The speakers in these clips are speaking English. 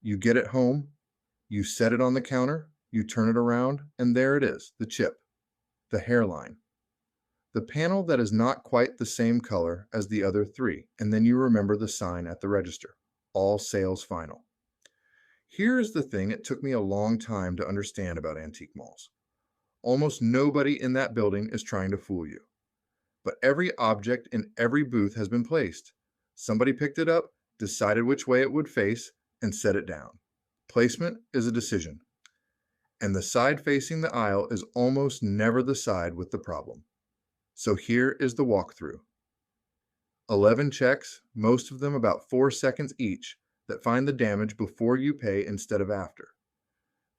You get it home, you set it on the counter, you turn it around, and there it is, the chip, the hairline. The panel that is not quite the same color as the other three, and then you remember the sign at the register. All sales final. Here is the thing it took me a long time to understand about antique malls. Almost nobody in that building is trying to fool you. But every object in every booth has been placed. Somebody picked it up, decided which way it would face, and set it down. Placement is a decision. And the side facing the aisle is almost never the side with the problem. So here is the walkthrough. 11 checks, most of them about 4 seconds each, that find the damage before you pay instead of after.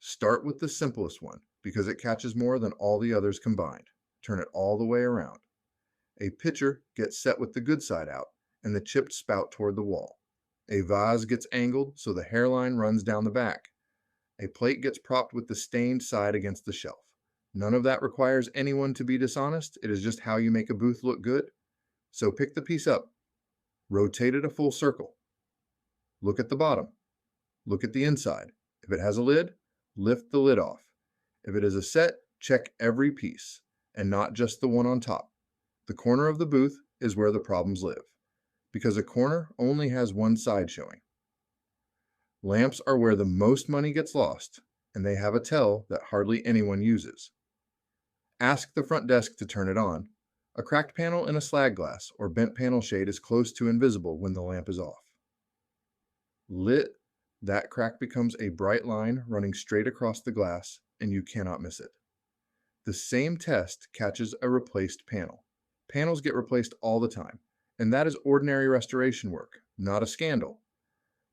Start with the simplest one because it catches more than all the others combined. Turn it all the way around. A pitcher gets set with the good side out and the chipped spout toward the wall. A vase gets angled so the hairline runs down the back. A plate gets propped with the stained side against the shelf. None of that requires anyone to be dishonest. It is just how you make a booth look good. So pick the piece up, rotate it a full circle. Look at the bottom. Look at the inside. If it has a lid, lift the lid off. If it is a set, check every piece, and not just the one on top. The corner of the booth is where the problems live, because a corner only has one side showing. Lamps are where the most money gets lost, and they have a tell that hardly anyone uses. Ask the front desk to turn it on. A cracked panel in a slag glass or bent panel shade is close to invisible when the lamp is off. Lit, that crack becomes a bright line running straight across the glass, and you cannot miss it. The same test catches a replaced panel. Panels get replaced all the time, and that is ordinary restoration work, not a scandal.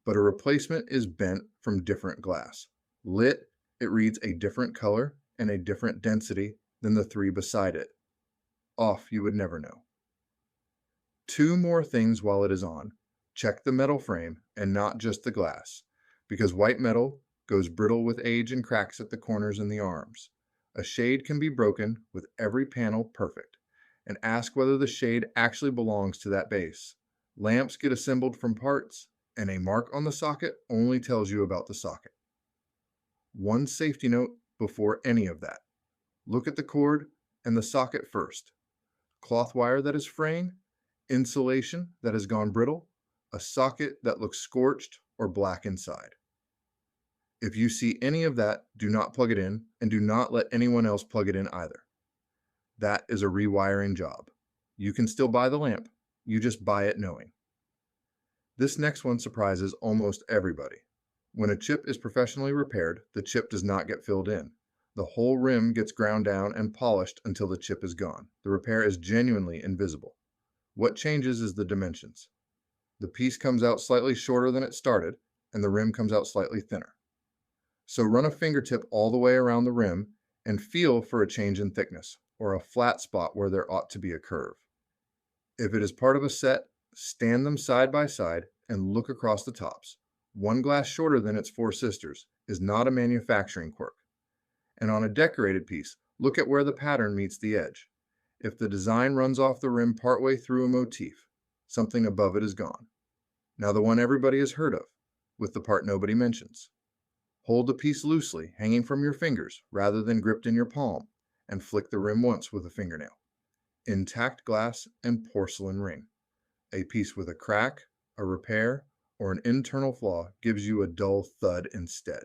But a replacement is bent from different glass. Lit, it reads a different color and a different density than the three beside it. Off, you would never know. 2 more things while it is on. Check the metal frame and not just the glass, because white metal goes brittle with age and cracks at the corners and the arms. A shade can be broken with every panel perfect, and ask whether the shade actually belongs to that base. Lamps get assembled from parts, and a mark on the socket only tells you about the socket. One safety note before any of that. Look at the cord and the socket first. Cloth wire that is fraying, insulation that has gone brittle, a socket that looks scorched or black inside. If you see any of that, do not plug it in, and do not let anyone else plug it in either. That is a rewiring job. You can still buy the lamp, you just buy it knowing. This next one surprises almost everybody. When a chip is professionally repaired, the chip does not get filled in. The whole rim gets ground down and polished until the chip is gone. The repair is genuinely invisible. What changes is the dimensions. The piece comes out slightly shorter than it started, and the rim comes out slightly thinner. So run a fingertip all the way around the rim and feel for a change in thickness, or a flat spot where there ought to be a curve. If it is part of a set, stand them side by side and look across the tops. One glass shorter than its 4 sisters is not a manufacturing quirk. And on a decorated piece, look at where the pattern meets the edge. If the design runs off the rim partway through a motif, something above it is gone. Now the one everybody has heard of, with the part nobody mentions. Hold the piece loosely, hanging from your fingers, rather than gripped in your palm, and flick the rim once with a fingernail. Intact glass and porcelain ring. A piece with a crack, a repair, or an internal flaw gives you a dull thud instead.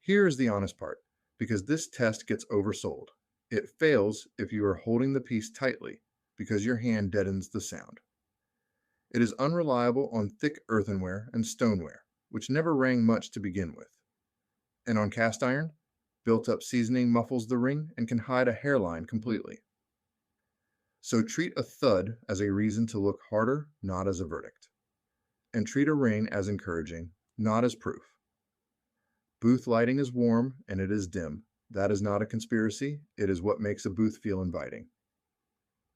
Here is the honest part, because this test gets oversold. It fails if you are holding the piece tightly, because your hand deadens the sound. It is unreliable on thick earthenware and stoneware, which never rang much to begin with. And on cast iron, built-up seasoning muffles the ring and can hide a hairline completely. So treat a thud as a reason to look harder, not as a verdict. And treat a ring as encouraging, not as proof. Booth lighting is warm and it is dim. That is not a conspiracy. It is what makes a booth feel inviting.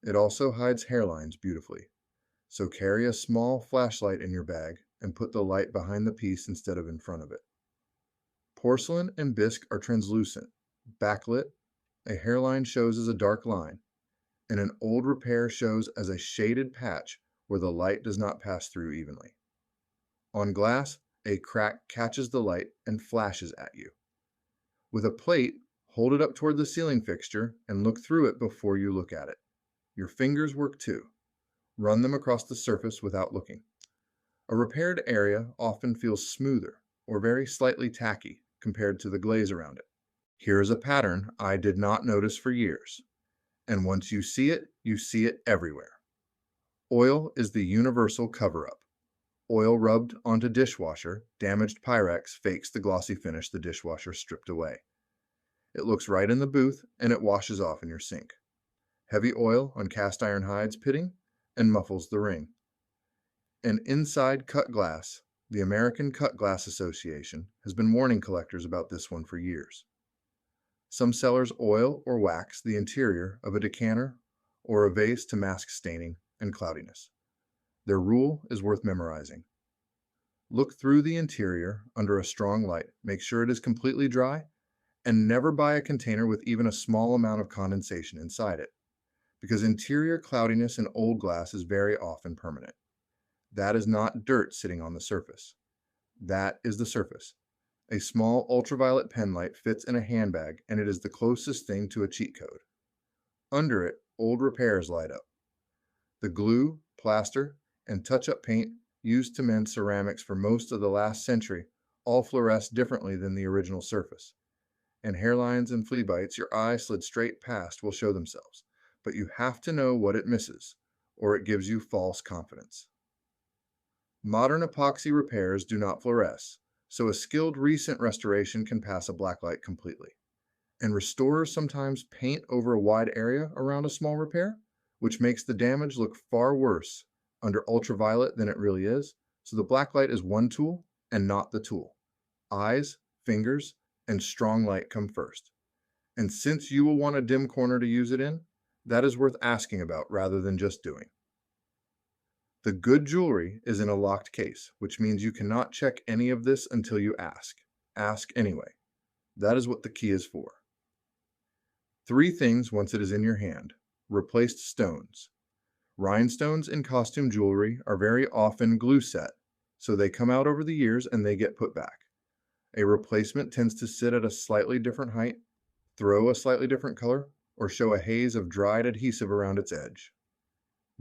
It also hides hairlines beautifully. So carry a small flashlight in your bag and put the light behind the piece instead of in front of it. Porcelain and bisque are translucent. Backlit, a hairline shows as a dark line, and an old repair shows as a shaded patch where the light does not pass through evenly. On glass, A crack catches the light and flashes at you. With a plate, hold it up toward the ceiling fixture and look through it before you look at it. Your fingers work too. Run them across the surface without looking. A repaired area often feels smoother or very slightly tacky compared to the glaze around it. Here is a pattern I did not notice for years, and once you see it everywhere. Oil is the universal cover-up. Oil rubbed onto dishwasher, damaged Pyrex fakes the glossy finish the dishwasher stripped away. It looks right in the booth and it washes off in your sink. Heavy oil on cast iron hides pitting and muffles the ring. And inside cut glass, the American Cut Glass Association has been warning collectors about this one for years. Some sellers oil or wax the interior of a decanter or a vase to mask staining and cloudiness. Their rule is worth memorizing. Look through the interior under a strong light, make sure it is completely dry, and never buy a container with even a small amount of condensation inside it, because interior cloudiness in old glass is very often permanent. That is not dirt sitting on the surface. That is the surface. A small ultraviolet pen light fits in a handbag, and it is the closest thing to a cheat code. Under it, old repairs light up. The glue, plaster, and touch-up paint used to mend ceramics for most of the last century all fluoresce differently than the original surface. And hairlines and flea bites your eye slid straight past will show themselves, but you have to know what it misses, or it gives you false confidence. Modern epoxy repairs do not fluoresce, so a skilled recent restoration can pass a blacklight completely. And restorers sometimes paint over a wide area around a small repair, which makes the damage look far worse under ultraviolet than it really is, so the blacklight is one tool and not the tool. Eyes, fingers, and strong light come first. And since you will want a dim corner to use it in, that is worth asking about rather than just doing. The good jewelry is in a locked case, which means you cannot check any of this until you ask. Ask anyway. That is what the key is for. 3 things once it is in your hand. Replaced stones. Rhinestones in costume jewelry are very often glue set, so they come out over the years and they get put back. A replacement tends to sit at a slightly different height, throw a slightly different color, or show a haze of dried adhesive around its edge.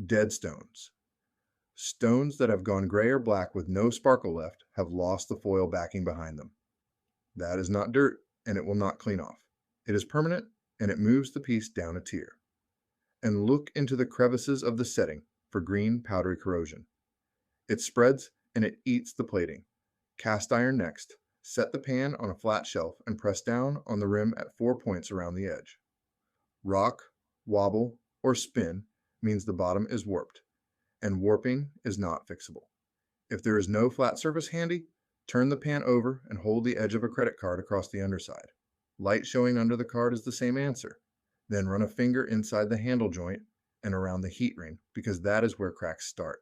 Dead stones. Stones that have gone gray or black with no sparkle left have lost the foil backing behind them. That is not dirt, and it will not clean off. It is permanent, and it moves the piece down a tier. And look into the crevices of the setting for green, powdery corrosion. It spreads, and it eats the plating. Cast iron next. Set the pan on a flat shelf and press down on the rim at 4 points around the edge. Rock, wobble, or spin means the bottom is warped, and warping is not fixable. If there is no flat surface handy, turn the pan over and hold the edge of a credit card across the underside. Light showing under the card is the same answer. Then run a finger inside the handle joint and around the heat ring, because that is where cracks start.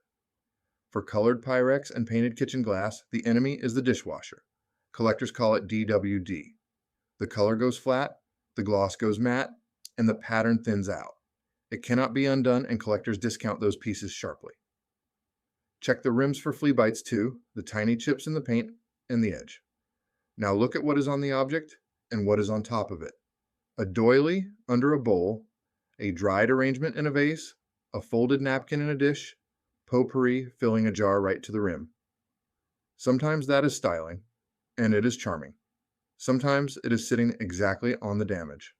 For colored Pyrex and painted kitchen glass, the enemy is the dishwasher. Collectors call it DWD. The color goes flat, the gloss goes matte, and the pattern thins out. It cannot be undone, and collectors discount those pieces sharply. Check the rims for flea bites too, the tiny chips in the paint and the edge. Now look at what is on the object and what is on top of it. A doily under a bowl, a dried arrangement in a vase, a folded napkin in a dish, potpourri filling a jar right to the rim. Sometimes that is styling, and it is charming. Sometimes it is sitting exactly on the damage.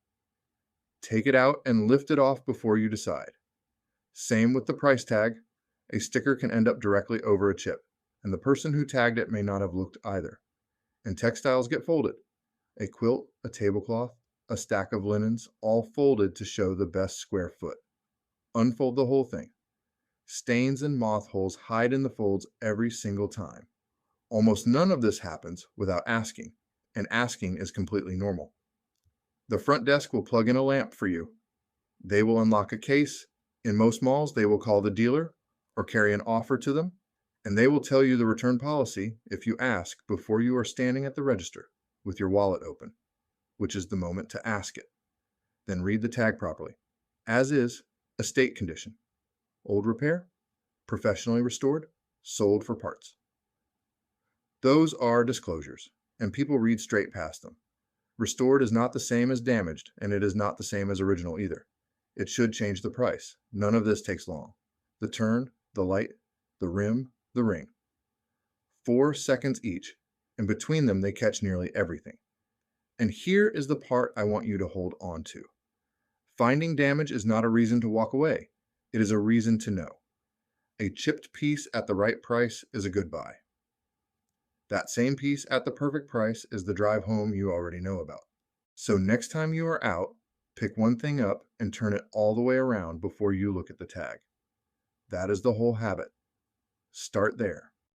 Take it out and lift it off before you decide. Same with the price tag. A sticker can end up directly over a chip, and the person who tagged it may not have looked either. And textiles get folded. A quilt, a tablecloth, a stack of linens, all folded to show the best square foot. Unfold the whole thing. Stains and moth holes hide in the folds every single time. Almost none of this happens without asking, and asking is completely normal. The front desk will plug in a lamp for you. They will unlock a case. In most malls, they will call the dealer or carry an offer to them, and they will tell you the return policy if you ask before you are standing at the register with your wallet open, which is the moment to ask it. Then read the tag properly. As is, estate condition. Old repair, professionally restored, sold for parts. Those are disclosures, and people read straight past them. Restored is not the same as damaged, and it is not the same as original either. It should change the price. None of this takes long. The turn, the light, the rim, the ring. 4 seconds each, and between them they catch nearly everything. And here is the part I want you to hold on to. Finding damage is not a reason to walk away. It is a reason to know. A chipped piece at the right price is a good buy. That same piece at the perfect price is the drive home you already know about. So next time you are out, pick one thing up and turn it all the way around before you look at the tag. That is the whole habit. Start there.